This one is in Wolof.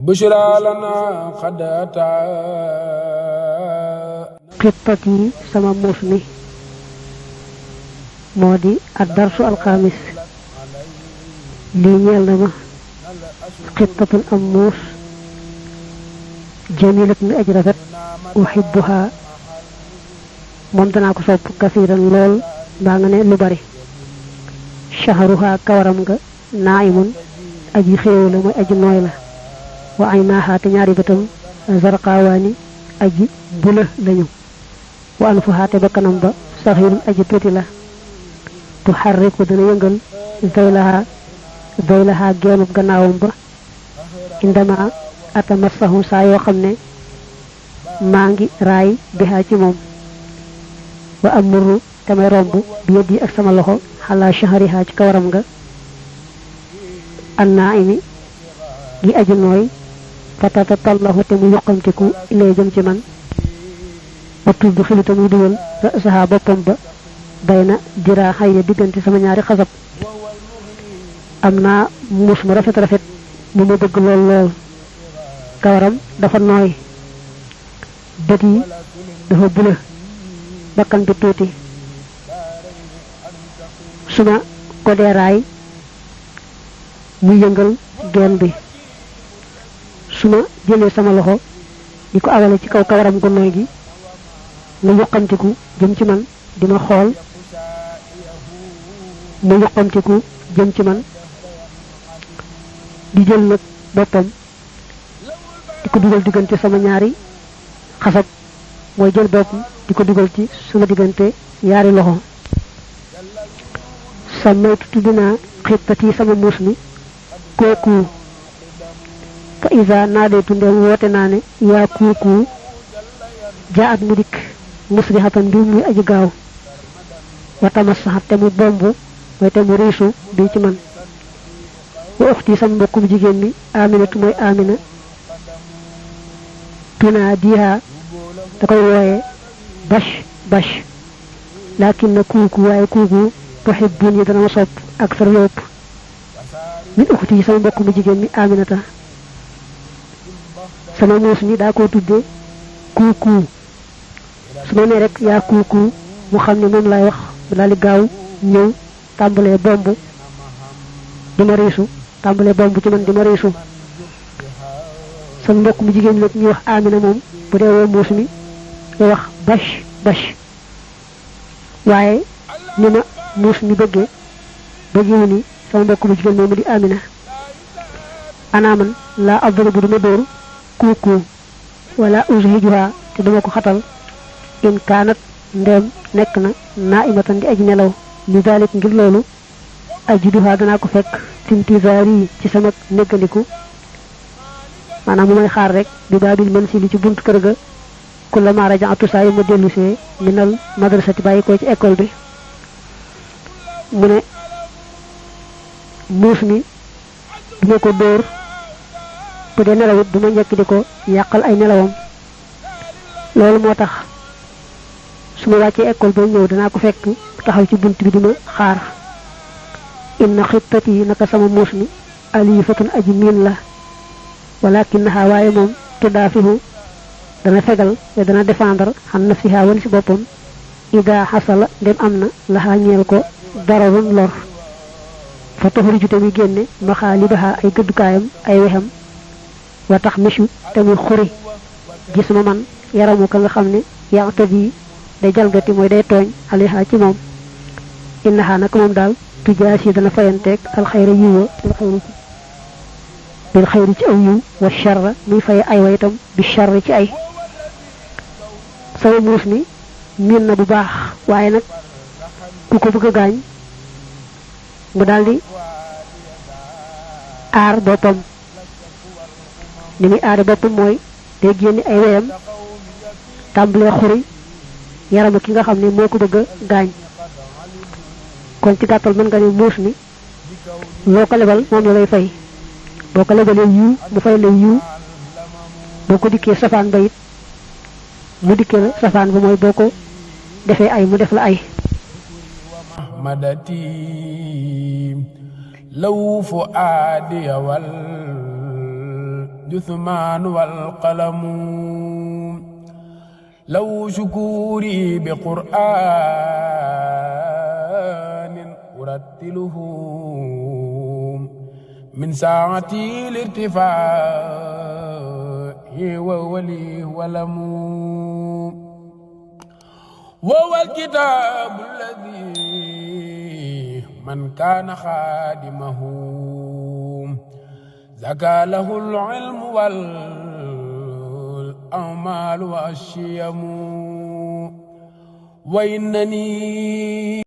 بشرى لنا قد أتى xippati sama muus mi moo di ad darsu alxamis lii ñeel na ma xippatun am muus jamilat mi aj rafet uhibbuha moom danaa ko sopp kasiiran lool mbaa nga ne lu bari shahruha kawaram nga naimun aji xéew la mooy aji nooy la wa ay naaxaate ñaari bëtam zarqawaani aji bula lañu wa anfuhaate ba kanam ba saxirun aji tuuti la tu xarriku dana yëngal zaylaha geenub gannaawam ba indama atamassahu saa yoo xam ne maa ngi raay bihaa ci moom wa amuru tamay romb bi yeddi ak sama loxo xalaa shahriha ci kawaram nga annaimi gi aji nooy fatata tallahu te mu yoqamtiku ilay jëm ci man ba tudd xilita muy dugal saxaa boppam ba bay na diraa xay ya diggante sama ñaari xasab am naa muus mu rafet rafet mu ma bëgg lool lool kawaram dafa nooy bët yi dafa bula bakkan bi tuuti su ma ko dee raay muy yëngal geen bi su ma jëlee sama loxo di ko awale ci kaw kawaram gu nooy gi mu yuqamtiku jëm ci man di ma xool mu yuqamtiku jëm ci man di jël nag boppam di ko dugal diggante sama ñaari xasab mooy jël boppam di ko dugal ci sama diggante ñaari loxo sa maytu tudd naa xippati sama muus mi kooku fa isa naadeetu ndem woote naa ne yaa kooku jaa at mu dikk musrihatan mbir muy aji gaaw wa tamassaxat te mu bomb mooy te mu riisu bi ci man wa uxti sama mbokkum jigéen mi aminatu mooy amina tunaa diha da koy wooye bash bash laakin na kuuku waaye kuuku tuhibbun yi dana ma sopp ak sar yópp min uxti sama mbokkum jigéen mi aminata sama muus mi daa koo tudde kuuku su ma nee rek yaa kuuku mu xam ne moom laay wax mu daal di gaaw ñëw tàmbalee bomb di ma riisu tàmbalee bomb ci man di ma riisu sama mbokk mu jigéen ñi nag ñuy wax amina moom bu dee woo muus mi day wax bash bash waaye ni ma muus mi bëggee bëggewu ni sama mbokk mu jigéen moomu di amina anaaman laa adribu duma dóor kuuku wala uzhijuha te duma ko xatal in kaanat ndem nekk na naa imatan di aji nelaw li dalik ngir loolu ajiduha danaa ko fekk tintizaari ci sama néggandiku maanaam mu may xaar rek bi baabil mën si li ci buntu kër ga kullama rajaatu saa yu ma dellusee minal madrasati bàyyi ko ci école bi mu ne muus mi duma ko dóor bu dee nelawut duma njëkk di ko yàqal ay nelawam loolu moo tax su ma wàccee école ba ñëw danaa ko fekk taxaw ci bunt bi di ma xaar inna xittati yi naka sama muus mi alifatun aji miin la walakinaha waaye moom tudaafihu dana fegal te dana défendre xam nafsiha wal si boppam ida xasala ndem am na laxaa ñeel ko dararun lor fa toxoriju te muy génne maxaalibaha ay gëddukaayam ay wexam wa tax michu te muy xuri gis ma man yaramu ka nga xam ne yaxtadi day jalgati mooy day tooñ aliha ci moom innaha naka moom daal tujaas yi dana fayanteeg alxayra yiwa bil xayri ci aw yiw wa charra muy faye ay wa itam bi charri ci ay sama muus mi miin na bu baax waaye nag ku ko bëgg a gaañ mu daldi aar boppam ni muy aare boppam mooy day génne ay weyam tàmbalee xuri yarama ki nga xam ne moo ko bëgg a gaañ kon ci gàttal mën nga ne muus mi loo ko lebal moom la lay fay boo ko lebalee yiw mu fay la yiw boo ko dikkee safaan ba it mu dikkee la safaan ba mooy boo ko defee ay mu def la ay مدتي لو فؤادي الجثمان والقلم لو شكوري بقرآن أرتله من ساعتي الارتفاع وولي ولم وهو الكتاب الذي من كان خادمه زكى له العلم والأعمال والشيم وإنني